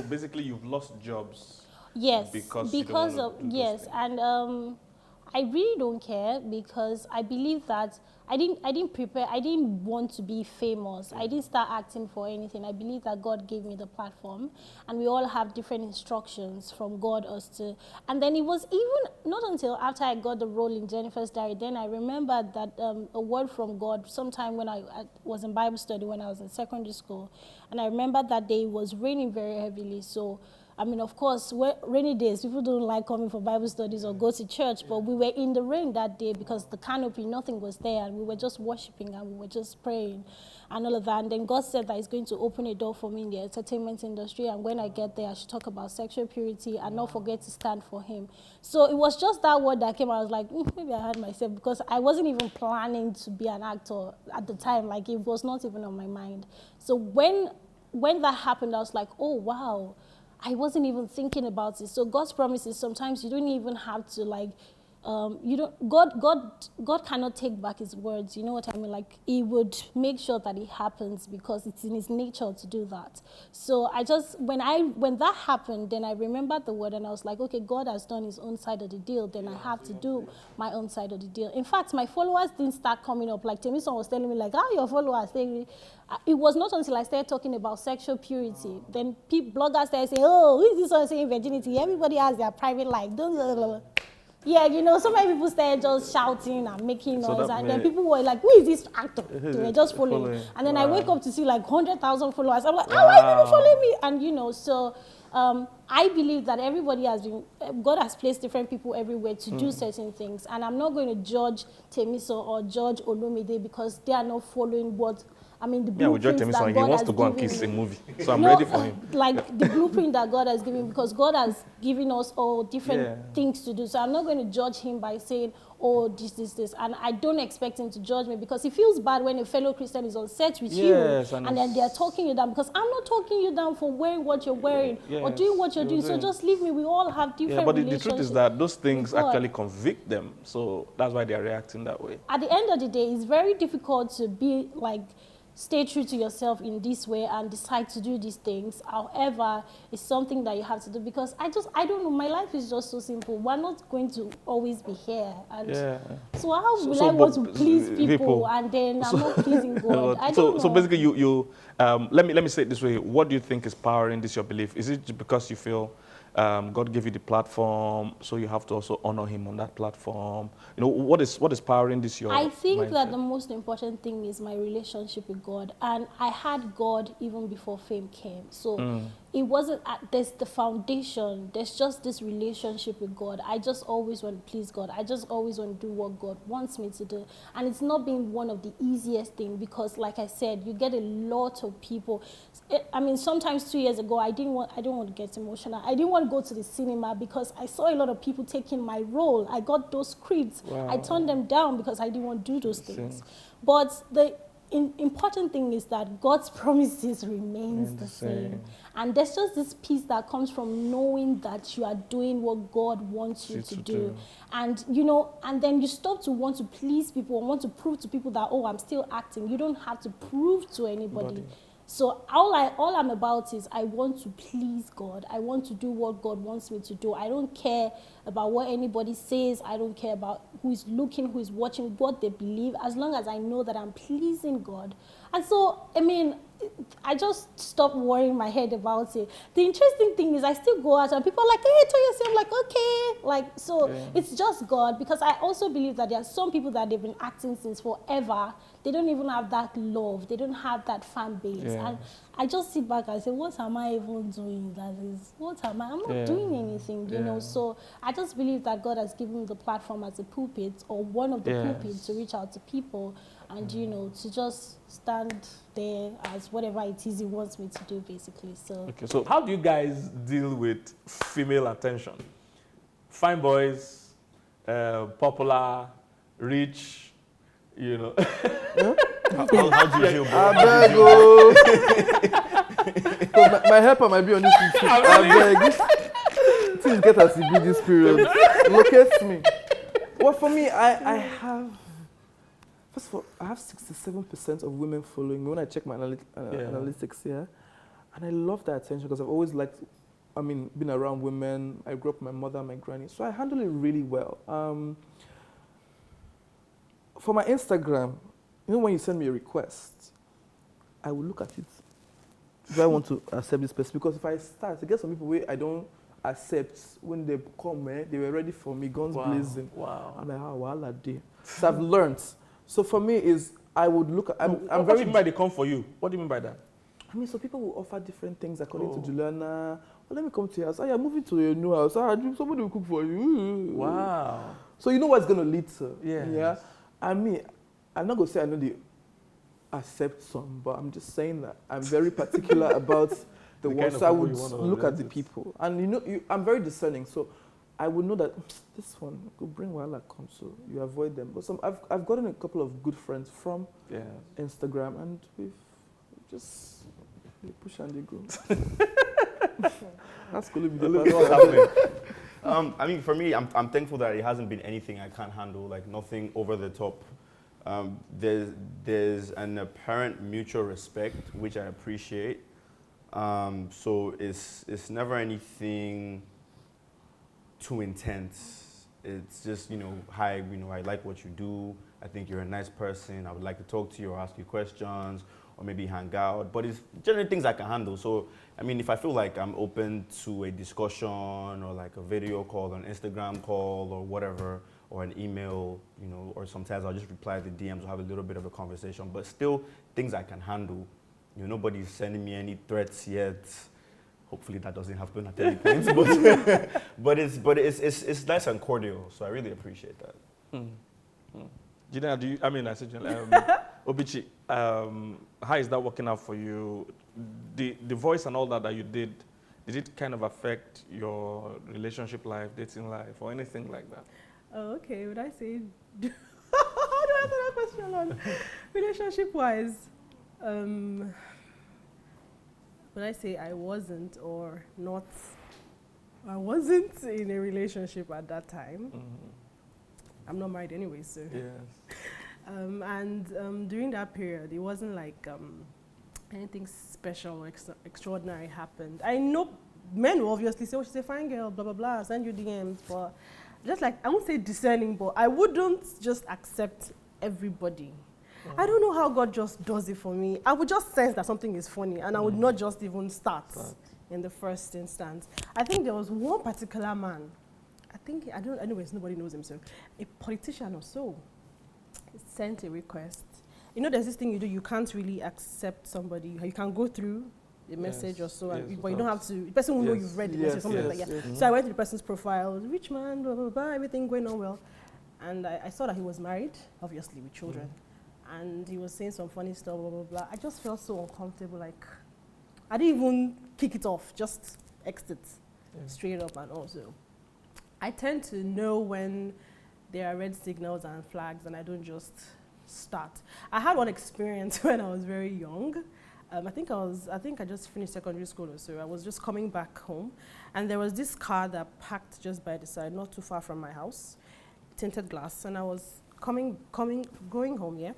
basically you've lost jobs. Yes, Because of yes, and I really don't care because I believe that I didn't prepare. I didn't want to be famous. I didn't start acting for anything. I believe that God gave me the platform, and we all have different instructions from God as to. And then it was even not until after I got the role in Jennifer's Diary, then I remembered that a word from God sometime when I was in Bible study when I was in secondary school, and I remember that day it was raining very heavily. So I mean, of course, rainy days, people don't like coming for Bible studies or go to church, but we were in the rain that day because the canopy, nothing was there, and we were just worshiping and we were just praying and all of that. And then God said that He's going to open a door for me in the entertainment industry, and when I get there, I should talk about sexual purity and not forget to stand for Him. So it was just that word that came. I was like, maybe I had myself, because I wasn't even planning to be an actor at the time. Like, it was not even on my mind. So when that happened, I was like, oh, wow. I wasn't even thinking about it. So God's promises, sometimes you don't even have to God cannot take back His words. You know what I mean? Like, He would make sure that it happens because it's in His nature to do that. So when that happened, then I remembered the word and I was like, okay, God has done His own side of the deal. Then I have to do my own side of the deal. In fact, my followers didn't start coming up. Like Temisan was telling me, like, your followers. It was not until I started talking about sexual purity, then bloggers started saying, oh, who is this one saying virginity? Everybody has their private life. Yeah, so many people started just shouting and making noise, and then people were like, who is this actor? They were just following. And then I wake up to see like 100,000 followers. I'm like, how many people follow me? And so I believe that God has placed different people everywhere to do certain things. And I'm not going to judge Temisan or judge Olumide because they are not following the blueprints that God has given. He wants to go and kiss a movie, so I'm ready for him. Like the blueprint that God has given, because God has given us all different things to do. So I'm not going to judge him by saying, oh, this. And I don't expect him to judge me, because it feels bad when a fellow Christian is on set with you and then they're talking you down, because I'm not talking you down for wearing what you're wearing or doing what you're doing. So just leave me. We all have different relationships. The truth is that those things actually convict them. So that's why they're reacting that way. At the end of the day, it's very difficult to be like, stay true to yourself in this way and decide to do these things. However, it's something that you have to do, because I don't know, my life is just so simple. We're not going to always be here. And so how will I want to please people and then I'm not pleasing God? I don't know. So basically, let me say it this way. What do you think is powering this, your belief? Is it because you feel God gave you the platform, so you have to also honor Him on that platform? What is powering this? I think mindset? that the most important thing is my relationship with God, and I had God even before fame came. So it wasn't. There's the foundation. There's just this relationship with God. I just always want to please God. I just always want to do what God wants me to do, and it's not been one of the easiest things, because, like I said, you get a lot of people. Sometimes 2 years ago, I don't want to get emotional. I didn't want to go to the cinema because I saw a lot of people taking my role. I got those scripts. Wow. I turned them down because I didn't want to do those things. But the important thing is that God's promises remains the same. And there's just this peace that comes from knowing that you are doing what God wants you to do. And, and then you stop to want to please people and want to prove to people that, oh, I'm still acting. You don't have to prove to anybody. So all I'm about is I want to please God. I want to do what God wants me to do. I don't care about what anybody says. I don't care about who is looking, who is watching, what they believe, as long as I know that I'm pleasing God. And so, I just stopped worrying my head about it. The interesting thing is I still go out and people are like, hey, Toyosi, I'm like, okay. It's just God, because I also believe that there are some people that they've been acting since forever. They don't even have that love. They don't have that fan base. And I just sit back and say, what am I even doing? I'm not doing anything, you know. So I just believe that God has given me the platform as a pulpit, or one of the pulpits, to reach out to people and, to just stand there as whatever it is He wants me to do, basically. So how do you guys deal with female attention? Fine boys, popular, rich, How do you feel, bro? I beg you. So my helper might be on this issue. I beg. Things get as it be this period. Locate me. Well, for me, I have... First of all, I have 67% of women following me when I check my analytics here. And I love that attention, because I've always liked been around women. I grew up with my mother and my granny, so I handle it really well. For my Instagram, when you send me a request, I will look at it. Do I want to accept this person? Because if I start, I get some people where I don't accept when they come, they were ready for me, guns blazing. Wow. I'm like, wow, day. So I've learned. So for me is I would look at. What do you mean by they come for you? What do you mean by that? So people will offer different things according to Juliana. Well, let me come to your house. You're moving to your new house. Somebody will cook for you. Wow. So you know what it's going to lead to. Yes. Yeah. I'm not going to say I know they accept some, but I'm just saying that I'm very particular about the ones. So I would look at the people. And I'm very discerning. So I would know that this one could bring Wahala come, so you avoid them. But I've gotten a couple of good friends from Instagram, and we've just they push and they go. That's going to be the happening. For me, I'm thankful that it hasn't been anything I can't handle, like nothing over the top. There's an apparent mutual respect, which I appreciate. So it's never anything too intense. It's just, hi, I like what you do. I think you're a nice person. I would like to talk to you or ask you questions or maybe hang out. But it's generally things I can handle. So, if I feel like I'm open to a discussion or like a video call, an Instagram call or whatever, or an email, or sometimes I'll just reply to DMs or have a little bit of a conversation. But still, things I can handle. Nobody's sending me any threats yet. Hopefully that doesn't happen at any point. But it's nice and cordial. So I really appreciate that. Juliana, I said Obichi, how is that working out for you? The voice and all that you did it kind of affect your relationship life, dating life, or anything like that? Oh, okay. Would I say, how do I answer that question on relationship-wise? Would I say I wasn't or not? I wasn't in a relationship at that time. I'm not married anyway, so. Yes. And during that period, it wasn't like anything special or extraordinary happened. I know men will obviously say, she's a fine girl, blah, blah, blah, send you DMs, but just like, I won't say discerning, but I wouldn't just accept everybody. I don't know how God just does it for me. I would just sense that something is funny, and I would not just even start in the first instance. I think there was one particular man, anyways, nobody knows him, so a politician or so sent a request. There's this thing you do, you can't really accept somebody. You can go through the message or so, but you don't have to, the person will know you've read the message, something like that. Yeah. So I went to the person's profile, rich man, blah, blah, blah, everything going on well. And I saw that he was married, obviously with children. And he was saying some funny stuff, blah, blah, blah. I just felt so uncomfortable, like, I didn't even kick it off, just exit straight up. And also, I tend to know when there are red signals and flags, and I don't just start. I had one experience when I was very young. I think I just finished secondary school or so. I was just coming back home, and there was this car that parked just by the side, not too far from my house, tinted glass, and I was going home,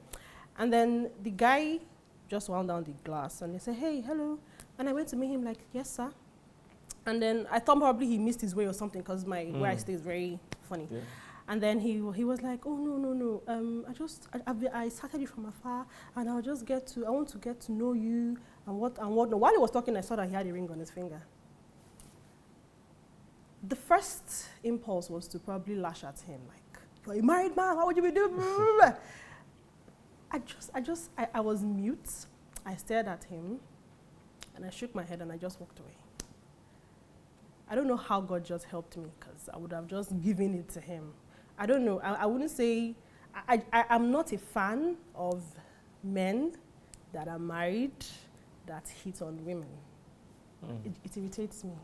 and then the guy just wound down the glass, and they said, hey, hello, and I went to meet him like, yes, sir, and then I thought probably he missed his way or something, because where I stay is very funny. And then he was like, oh, no, I started you from afar, and I want to get to know you, and what. While he was talking, I saw that he had a ring on his finger. The first impulse was to probably lash at him, like, you're a married man, what would you be doing? I was mute. I stared at him, and I shook my head, and I just walked away. I don't know how God just helped me, because I would have just given it to him. I don't know. I wouldn't say, I'm not a fan of men that are married that hit on women. It irritates me.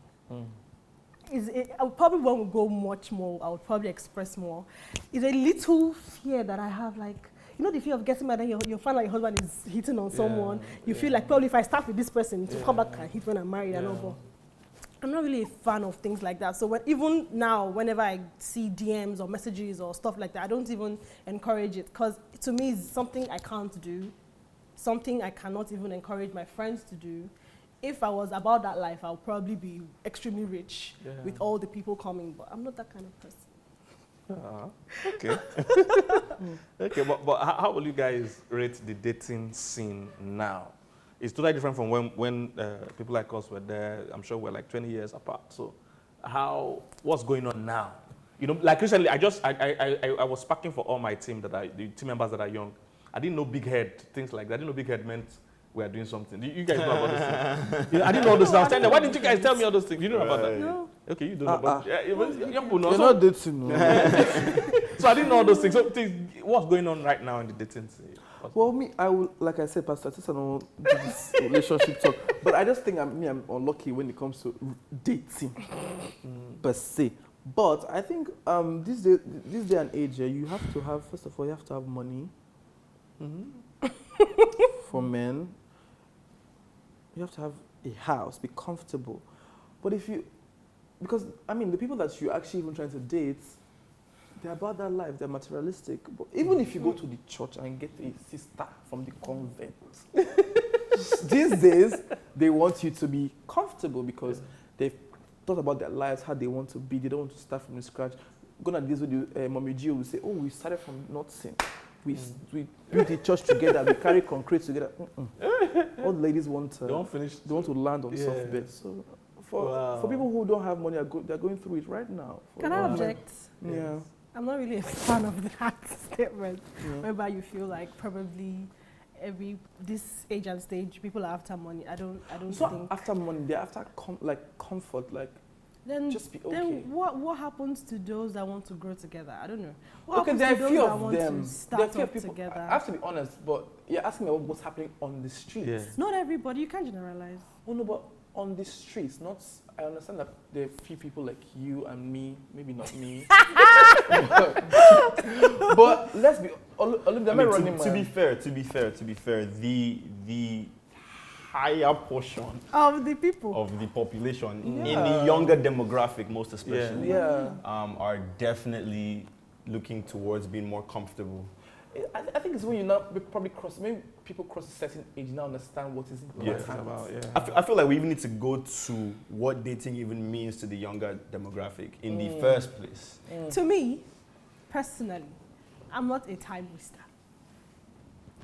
I would probably want to go much more. I would probably express more. It's a little fear that I have, like, the fear of getting mad and you find like your husband is hitting on someone. You feel like probably if I start with this person to come back and hit when I'm married and all. I'm not really a fan of things like that. So even now, whenever I see DMs or messages or stuff like that, I don't even encourage it, because to me it's something I can't do, something I cannot even encourage my friends to do. if I was about that life, I'll probably be extremely rich with all the people coming. But I'm not that kind of person. Okay. Okay, but how will you guys rate the dating scene now? It's totally different from when people like us were there. I'm sure we're like 20 years apart. So what's going on now? You know, like recently, I was sparking for all my team the team members that are young. I didn't know big head, things like that. I didn't know big head meant we are doing something. You guys know about this thing? You know, I didn't know all this. I was telling them, why didn't you guys tell me all those things? You know about that? No. Okay, you don't know about it. You're not dating, no. So I didn't know all those things. So what's going on right now in the dating scene? Well, me, I will, like I said, Pastor, I don't do this relationship talk. But I just think I'm unlucky when it comes to dating, per se. But I think this day and age, you have to have, first of all, you have to have money for men. You have to have a house, be comfortable. But because the people that you're actually even trying to date, they're about that life, they're materialistic. But even if you go to the church and get a sister from the convent, these days, they want you to be comfortable because they've thought about their lives, how they want to be. They don't want to start from scratch. Gonna this with Mommy Gio will say, oh, we started from nothing. We built the church together, we carry concrete together. All the ladies want they want to land on soft bed. So for people who don't have money, they're going through it right now. Can I object? Yeah. I'm not really a fan of that statement. Whereby you feel like probably this age and stage people are after money. I don't think after money, they're after comfort, then just be okay. Then what happens to those that want to grow together? I don't know. What There happens are to few those that of want them. to start There are up few people. together? I have to be honest, but you're asking me about what's happening on the streets. Yeah. Not everybody. You can't generalize. Oh no, but on the streets, I understand that there are few people like you and me, maybe not me. but let's be. To be fair, the higher portion Of the people. of the population in the younger demographic, most especially, Yeah. are definitely looking towards being more comfortable. I think it's when you now probably maybe people cross a certain age now understand what is important. I feel like we even need to go to what dating even means to the younger demographic in the first place. To me, personally, I'm not a time waster.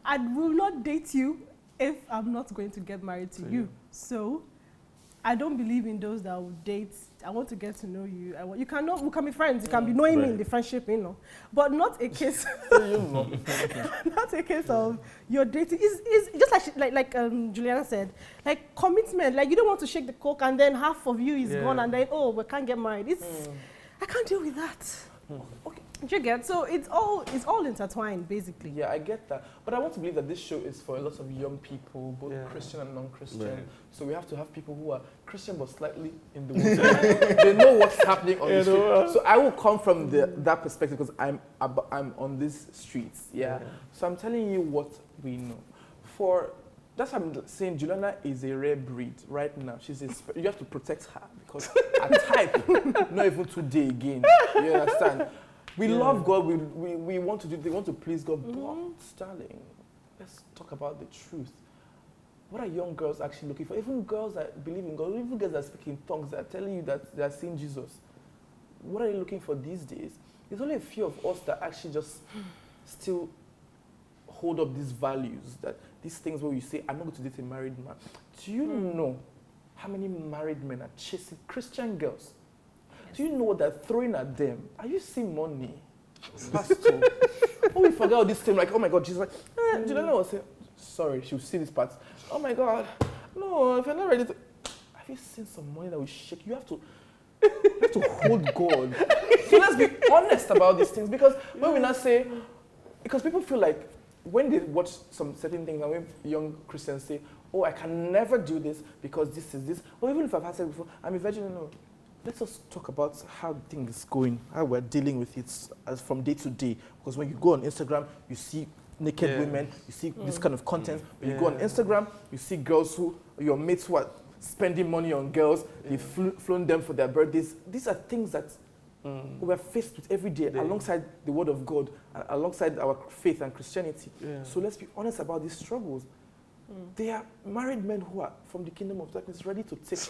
I will not date you if I'm not going to get married to you. So I don't believe in those that will date. I want to get to know you. We can be friends. You can be knowing me in the friendship, but not a case. Not a case of your dating. Is just like Juliana said, like commitment. Like you don't want to shake the coke and then half of you is gone and then we can't get married. I can't deal with that. Okay. Do you get? So it's all intertwined, basically. Yeah, I get that. But I want to believe that this show is for a lot of young people, both Christian and non-Christian. Right. So we have to have people who are Christian but slightly in the world. They know what's happening on the street. So I will come from that perspective because I'm on these streets. Yeah. So I'm telling you what we know. That's why I'm saying Juliana is a rare breed right now. You have to protect her because her type, not even today again. You understand? We love God. We want to they want to please God. But, darling, let's talk about the truth. What are young girls actually looking for? Even girls that believe in God, even girls that speak in tongues, that are telling you that they are seeing Jesus. What are they looking for these days? There's only a few of us that actually just still hold up these values, that these things where you say, I'm not going to date a married man. Do you know how many married men are chasing Christian girls? Do you know what they're throwing at them? Are you seeing money? Pastor. We forget all this thing, like, oh my God, Jesus, like, Juliana was saying, sorry, she'll see this part. Oh my God, no, if you're not ready to, have you seen some money that will shake? You have to hold God. So let's be honest about these things, because when we not say, because people feel like, when they watch some certain things, and when young Christians say, oh, I can never do this because this is this, or even if I've had sex before, I'm a virgin, no. Let's just talk about how things going, how we're dealing with it as from day to day. Because when you go on Instagram, you see naked women, you see this kind of content. When you go on Instagram, you see girls your mates who are spending money on girls, they've flown them for their birthdays. These are things that we're faced with every day alongside the word of God, alongside our faith and Christianity. So let's be honest about these struggles. There are married men who are from the kingdom of darkness ready to take.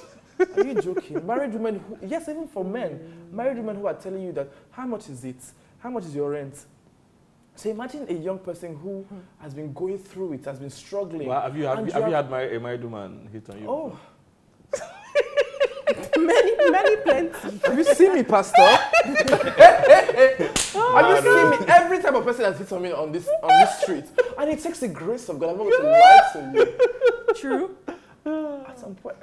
Are you joking? Married women who, yes, even for men, married women who are telling you that, how much is it? How much is your rent? So imagine a young person who has been going through it, has been struggling. Well, have you had a married woman hit on you? Oh. Many plenty. Have you seen me, Pastor? Have you seen me? Every type of person has hit on me on this street. And it takes the grace of God. I'm not going to lie to you. True. At some point,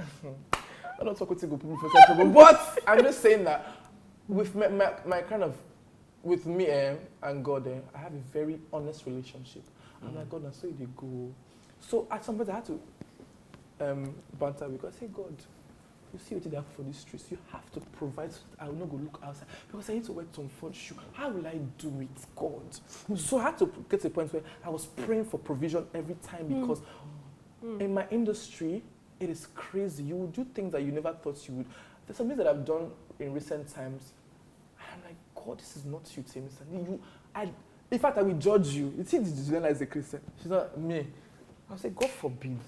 I don't talk with people for trouble, but I'm just saying that with my kind of, with me and God, I have a very honest relationship. I'm like, God, now so they go. So at some point I had to banter because I say, God, you see what they have for these streets. You have to provide. I will not go look outside because I need to wear some fun shoe. How will I do it, God? So I had to get to a point where I was praying for provision every time because in my industry, it is crazy. You will do things that you never thought you would. There's something that I've done in recent times. I'm like, God, this is not you, Temisan. In fact, I will judge you. You see, Juliana is a Christian. She's not me. I'll say, God forbid.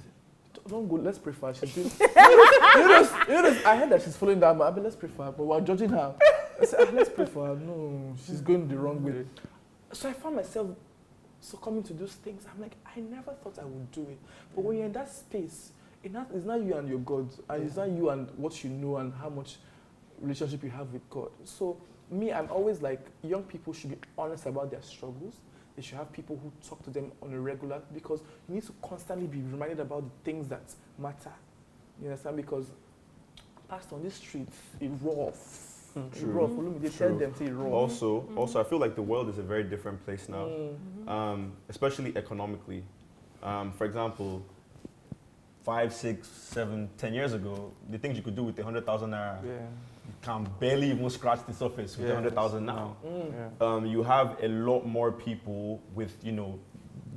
Don't go, let's pray for her. She's doing, I heard that she's following that man. Let's pray for her, but we're judging her. I said, let's pray for her. No, she's going the wrong way. So I found myself succumbing to those things. I'm like, I never thought I would do it. But when you're in that space, it's not you and your God. And it's not you and what you know and how much relationship you have with God. So me, I'm always like, young people should be honest about their struggles. They should have people who talk to them on a regular, because you need to constantly be reminded about the things that matter. You understand? Because Pastor, on this street, it's rough. It's rough. They tell them it's rough. Also, I feel like the world is a very different place now, especially economically. For example, 5, 6, 7, 10 years ago, the things you could do with 100,000 naira. Yeah. You can barely even scratch the surface with 100,000 now. Yeah. You have a lot more people with,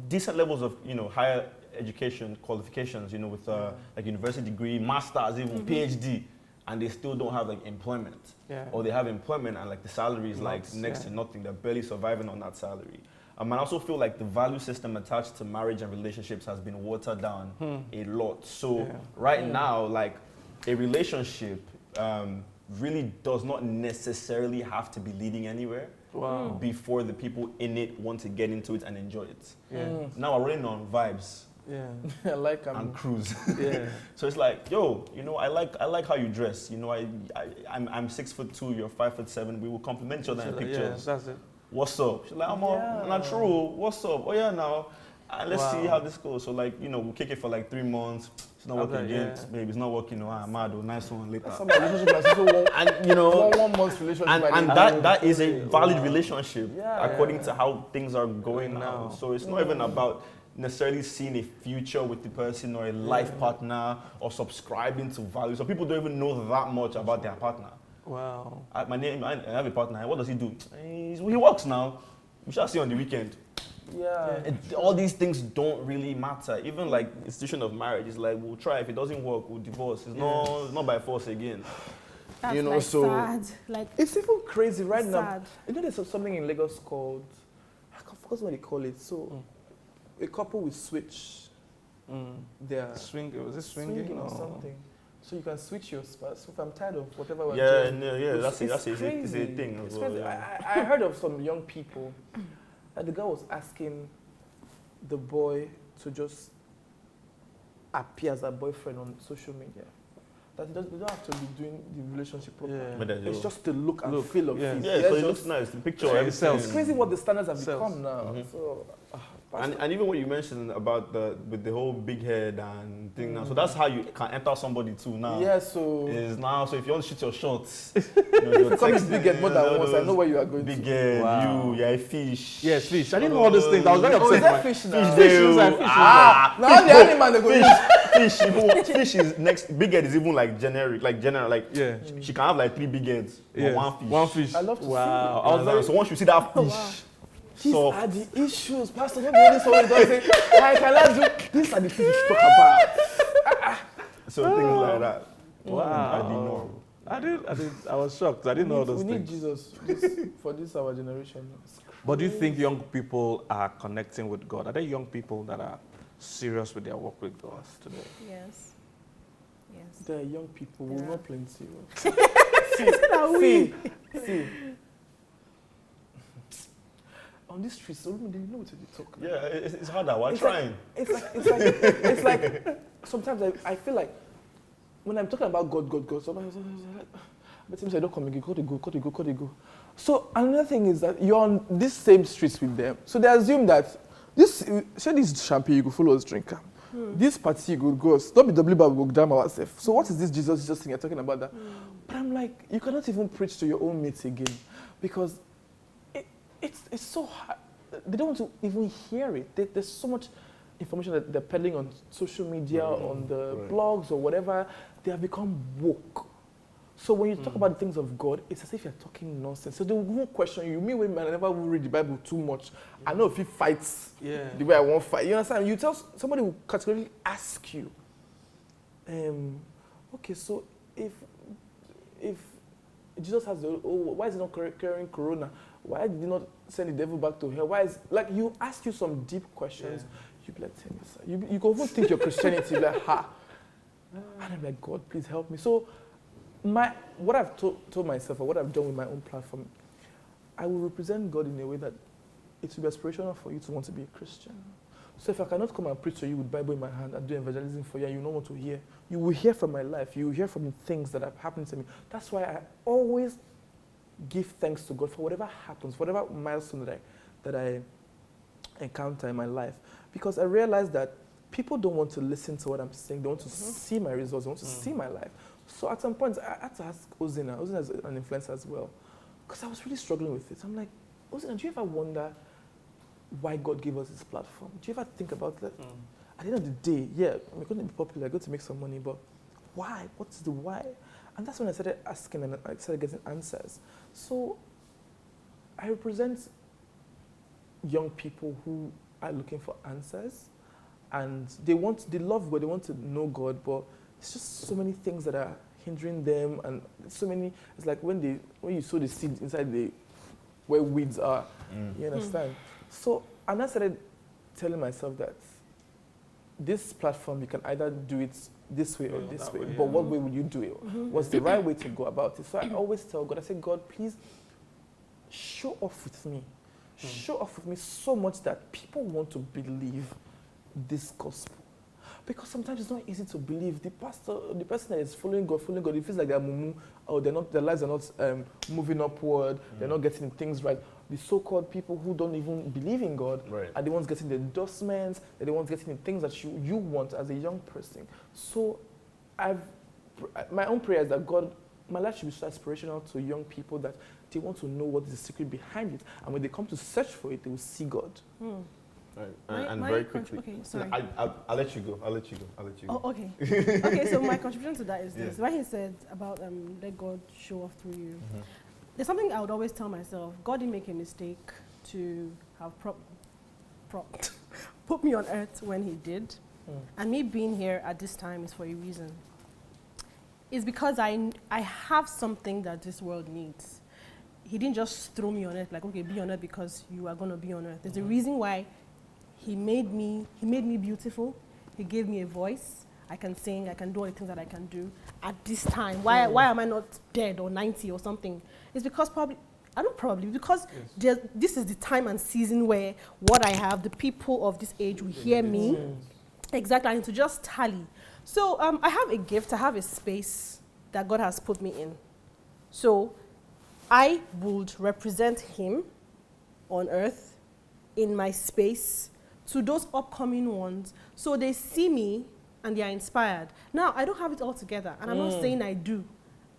decent levels of, higher education qualifications, with like university degree, masters, even PhD, and they still don't have like employment. Yeah. Or they have employment and like the salary is like next to nothing. They're barely surviving on that salary. I also feel like the value system attached to marriage and relationships has been watered down a lot. So right now, like a relationship really does not necessarily have to be leading anywhere before the people in it want to get into it and enjoy it. Yeah. Now we're running on vibes. Yeah. I like and cruise. Yeah. So it's like, I like how you dress. I'm 6'2", you're 5'7". We will compliment each other in pictures. Yeah, that's it. What's up? She's like, I'm not true. What's up? Oh yeah, now. Let's see how this goes. So like, we'll kick it for like 3 months. It's not working again. Maybe it's not working. Mad. Nice one later. Some relationship is also and 1 month relationship. And that is a valid relationship according to how things are going now. So it's not even about necessarily seeing a future with the person or a life partner or subscribing to values. So people don't even know that much about their partner. Wow. I have a partner. What does he do? He works now. We shall see on the weekend. Yeah. All these things don't really matter. Even like institution of marriage is like, we'll try. If it doesn't work, we'll divorce. It's not by force again. That's sad. Like, it's even crazy right sad. now. There's something in Lagos called, I can't forget what they call it. So a couple will switch their swinging or something. So you can switch your spouse. So if I'm tired of whatever we're doing. That's a crazy. thing as It's well. crazy. Yeah. I heard of some young people that the girl was asking the boy to just appear as a boyfriend on social media. That they don't have to be doing the relationship properly. Yeah. It's just the look and feel of it. Yeah, so it looks nice. The picture, everything. It's crazy what the standards have become now. So, and even what you mentioned about with the whole big head and thing now, so that's how you can enter somebody too now. Yeah, so is now. So if you want to shoot your shots, if you come with big head more than once, I know where you are going. Big head, you're a fish. Yes, fish. I didn't know all those things. I was very upset. Is that fish now? Fish is like fish. Now the animal they go Fish is next. Big head is even like generic. She can have like 3 big heads, but one fish. I love to see. Wow. So once you see that fish. These are the issues, Pastor. Don't do this one. Don't say, I cannot do. These are the things you talk about. So things like that. Wow. I did. I was shocked. I didn't know all those things. We need Jesus for this our generation. But do you think young people are connecting with God? Are there young people that are serious with their walk with God today? Yes. Yes. There are young people, we're Yeah. not plenty. See. On these streets, they know what to talk. Yeah, it's harder. We're It's trying. It's like sometimes I feel like when I'm talking about God, sometimes but seems I don't come again, God they go. So another thing is that you're on these same streets with them. So they assume that this champagne you go follow us drink. This party you go. Stop the W bar, we go damn ourselves. So what is this Jesus just thing you're talking about that? But I'm like, you cannot even preach to your own mates again because it's so hard. They don't want to even hear it. There's so much information that they're peddling on social media, on the blogs or whatever. They have become woke. So when you talk about the things of God, it's as if you're talking nonsense. So they won't question you. Me, when I never will read the Bible too much, I know if he fights the way I want to fight. You understand? You tell somebody who categorically ask you, okay, so if Jesus has why is he not curing corona? Why did he not send the devil back to hell? Why is like you ask you some deep questions? You be like, Temisan. You go even think your Christianity like ha. And I'm like, God, please help me. So what I've told myself or what I've done with my own platform, I will represent God in a way that it will be aspirational for you to want to be a Christian. So if I cannot come and preach to you with Bible in my hand and do evangelism for you and you don't want to hear, you will hear from my life. You will hear from the things that have happened to me. That's why I always give thanks to God for whatever happens, whatever milestone that I encounter in my life. Because I realize that people don't want to listen to what I'm saying. They want to see my results. They want to see my life. So at some point, I had to ask Ozina. Ozina is an influencer as well. Because I was really struggling with it. I'm like, Ozina, do you ever wonder why God gave us this platform? Do you ever think about that? At the end of the day, we're going to be popular, going to make some money, but why? What's the why? And that's when I started asking and I started getting answers. So I represent young people who are looking for answers, and they love God, they want to know God, but it's just so many things that are hindering them, and so many. It's like when you sow the seed inside where weeds are. You understand? So and I started telling myself that this platform, you can either do it this way or this way, but what way will you do it? What's the right way to go about it? So I always tell God, I say, God, please show off with me. Show off with me so much that people want to believe this gospel. Because sometimes it's not easy to believe. The person that is following God, it feels like they're mumu, or their lives are not moving upward, they're not getting things right. The so-called people who don't even believe in God are the ones getting the endorsements, they're the ones getting the things that you want as a young person. So my own prayer is that God, my life should be so aspirational to young people that they want to know what is the secret behind it. And when they come to search for it, they will see God. Right. And very quickly, okay, sorry. I'll let you go. Oh, okay. Okay, so my contribution to that is this. When he said about let God show off through you, there's something I would always tell myself. God didn't make a mistake to have put me on earth when he did. And me being here at this time is for a reason. It's because I have something that this world needs. He didn't just throw me on earth like, okay, be on earth because you are going to be on earth. There's a reason why he made me beautiful. He gave me a voice. I can sing, I can do all the things that I can do at this time. Why am I not dead or 90 or something? It's because because this is the time and season where what I have, the people of this age will hear me. Exactly, and to just tally. So I have a gift, I have a space that God has put me in. So I would represent him on earth in my space to those upcoming ones, so they see me and they are inspired. Now, I don't have it all together, and I'm not saying I do.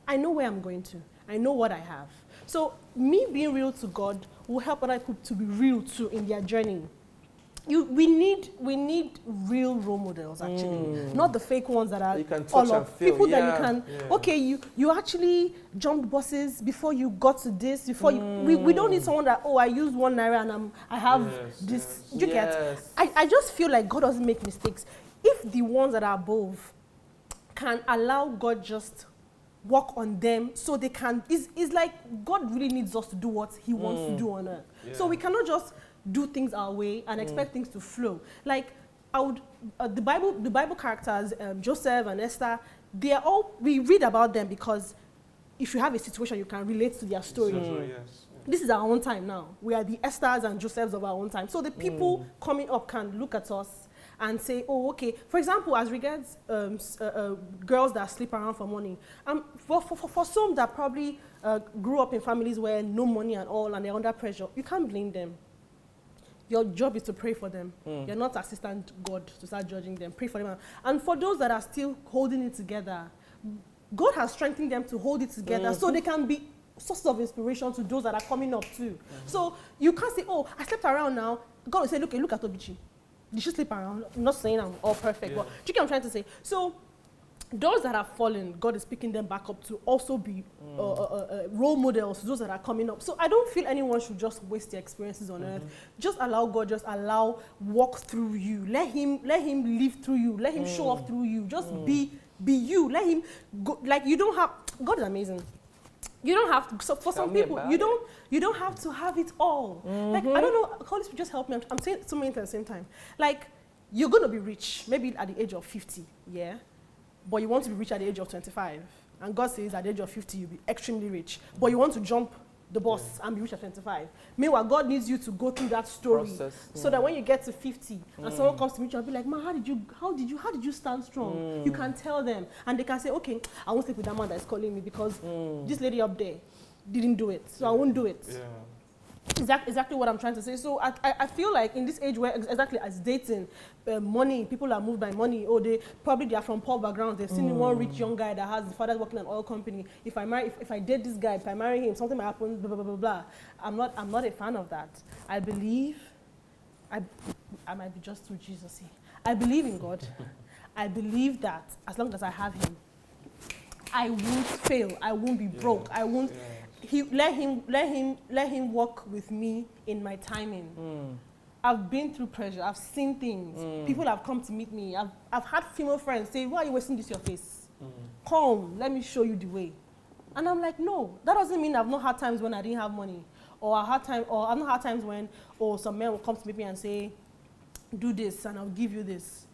I know where I'm going to. I know what I have. So me being real to God will help other people to be real too in their journey. We need real role models, actually, not the fake ones that are you can touch all and of feel. people that you can. Okay, you actually jumped buses before you got to this. We don't need someone that I used 1 naira and I have this. Do you get? I just feel like God doesn't make mistakes. If the ones that are above can allow God just work on them, so they can. It's like God really needs us to do what He wants to do on earth. So we cannot just do things our way and expect things to flow. Like, the Bible characters, Joseph and Esther, we read about them because if you have a situation, you can relate to their story. Yes. This is our own time now. We are the Esthers and Josephs of our own time. So the people coming up can look at us and say, oh, okay. For example, as regards girls that sleep around for money, for some that probably grew up in families where no money at all and they're under pressure, you can't blame them. Your job is to pray for them. You're not assistant God to start judging them. Pray for them. And for those that are still holding it together, God has strengthened them to hold it together so they can be sources of inspiration to those that are coming up too. So you can't say, oh, I slept around now. God will say, look at Obichi. Did she sleep around? I'm not saying I'm all perfect, but do you get what I'm trying to say? So those that have fallen, God is picking them back up to also be role models to those that are coming up. So I don't feel anyone should just waste their experiences on earth. Just allow God, walk through you. Let him live through you. Let him show off through you. Just be you. Let him go. Like, you don't have, God is amazing. You don't have to, so for some people, you don't have to have it all. Like, I don't know, Holy Spirit, just help me. I'm saying so many things at the same time. Like, you're going to be rich, maybe at the age of 50, yeah? But you want to be rich at the age of 25. And God says at the age of 50, you'll be extremely rich. But you want to jump the bus and be rich at 25. Meanwhile, God needs you to go through that story so that when you get to 50 and someone comes to meet you, I'll be like, man, how did you stand strong? You can tell them. And they can say, okay, I won't sleep with that man that is calling me because this lady up there didn't do it. So I won't do it. Yeah. Exactly what I'm trying to say. So I feel like in this age where exactly as dating, money, people are moved by money. Or they are from poor backgrounds. They've seen one rich young guy that has his father working in an oil company. If I date this guy, if I marry him, something might happen. Blah blah blah blah. I'm not a fan of that. I believe I might be just too Jesus-y. I believe in God. I believe that as long as I have Him, I won't fail. I won't be broke. I won't. Let him work with me in my timing. I've been through pressure. I've seen things. People have come to meet me. I've had female friends say, "Why are you wasting this your face? Come, let me show you the way." And I'm like, no, that doesn't mean I've not had times when I didn't have money, or I've not had times when some men will come to meet me and say, "Do this, and I'll give you this."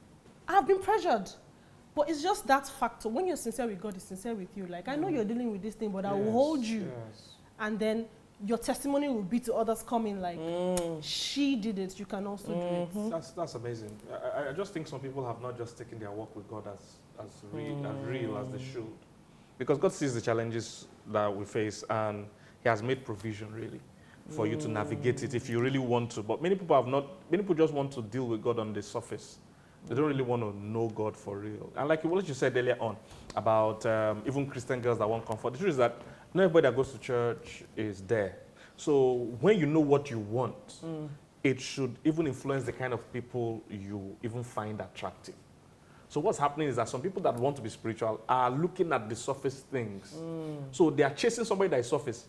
I've been pressured. But it's just that factor. When you're sincere with God, He's sincere with you. Like, I know you're dealing with this thing, but I will hold you. Yes. And then your testimony will be to others coming like, she did it, you can also do it. That's amazing. I just think some people have not just taken their walk with God as real as they should. Because God sees the challenges that we face, and He has made provision, really, for you to navigate it if you really want to. But many people just want to deal with God on the surface. They don't really want to know God for real. And like what you said earlier on about even Christian girls that want comfort, the truth is that not everybody that goes to church is there. So when you know what you want, it should even influence the kind of people you even find attractive. So what's happening is that some people that want to be spiritual are looking at the surface things. So they are chasing somebody that is surface.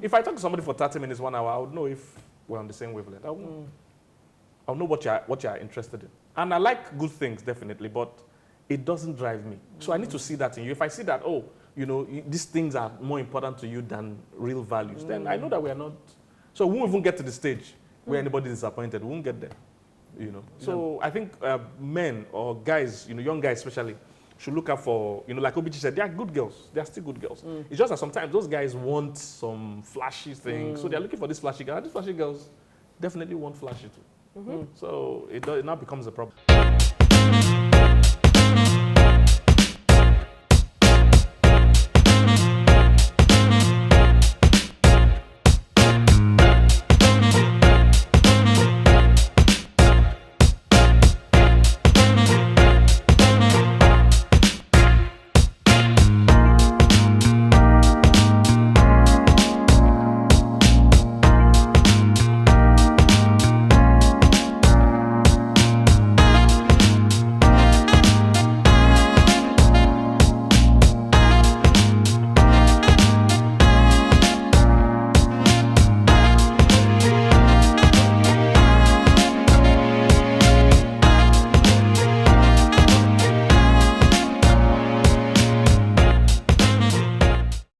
If I talk to somebody for 30 minutes, 1 hour, I would know if we're on the same wavelength. I'll know what you are interested in. And I like good things, definitely, but it doesn't drive me. So I need to see that in you. If I see that, these things are more important to you than real values, then I know that we are not. So we won't even get to the stage where anybody is disappointed. We won't get there, So I think men or guys, young guys especially, should look out for, like Obichi said, they are good girls. They are still good girls. It's just that sometimes those guys want some flashy things. So they're looking for this flashy girl. These flashy girls definitely want flashy too. So it now becomes a problem.